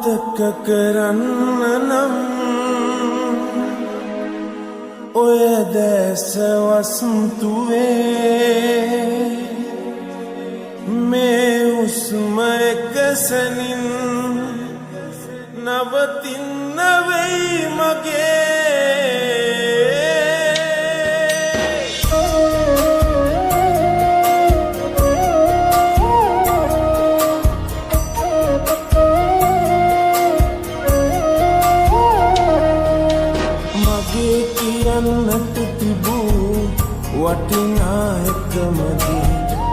අමතක කරන්න නම් ඔය දැස වස්තුවේ මේ උස්ම එකසනින් නවතින්න වෙයි මගේ කියන්නට තිබූ වටිනා එකමදි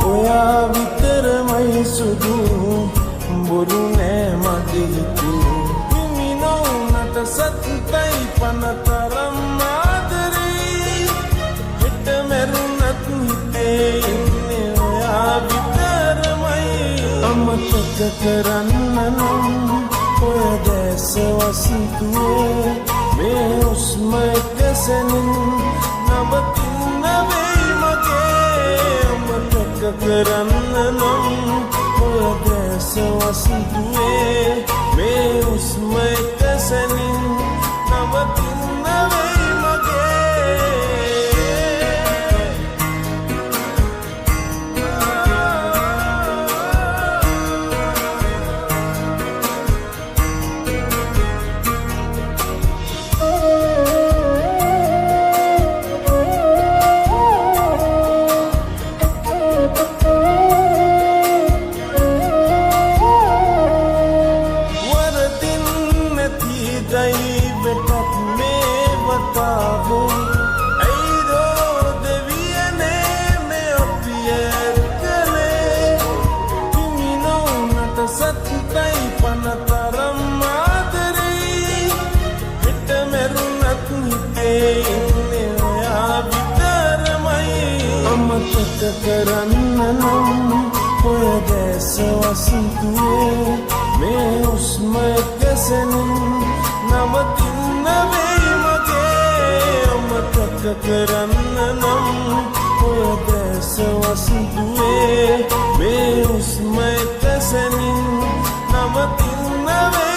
ඔයා විතරමයි සුදු බොරු නෑ මගේ හිතේ හිමි නොවුනට සත්‍යයි පනතරම් ආදරේ හිට මැරුණත් හිතේ ඉන්නේ ඔයා විතරමයි අමතක කරන්න නම් ඔය දැස වසන්තුවේ මේ උස්ම එකසනින් නවතින්න වෙයි මගේ අමතක කරන්න නම් ඔය දැස වසන්තුවේ මේ උස්ම එකසනින් නවතින්න වෙයි වෙටත් මේ වතාවේ ඇයිදෝ දෙවියනේ මේ අපි ඇත්කලේ හිමි නොවුනට සත්‍යයි පනතරම් ආදරේ හිට මැරුණත් හිතේ ඉන්නේ ඔයා විතරමයි අමතක කරන්න නම් ඔය දැස වසන්තුවේ මේ උස්ම එකසනින් නවතින්න වෙයි මගේ අමතක කරන්න නම් ඔය දැස වසන්තුවේ මේ උස්ම එකසනින් නවතින්න වෙයි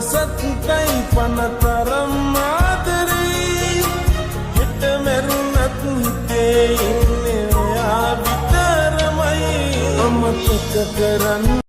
සත්‍යයි පනතරම් ආදරේ හිට මැරුණත් හිතේ ඉන්නේ ඔයා විතරමයි අමතක කරන්න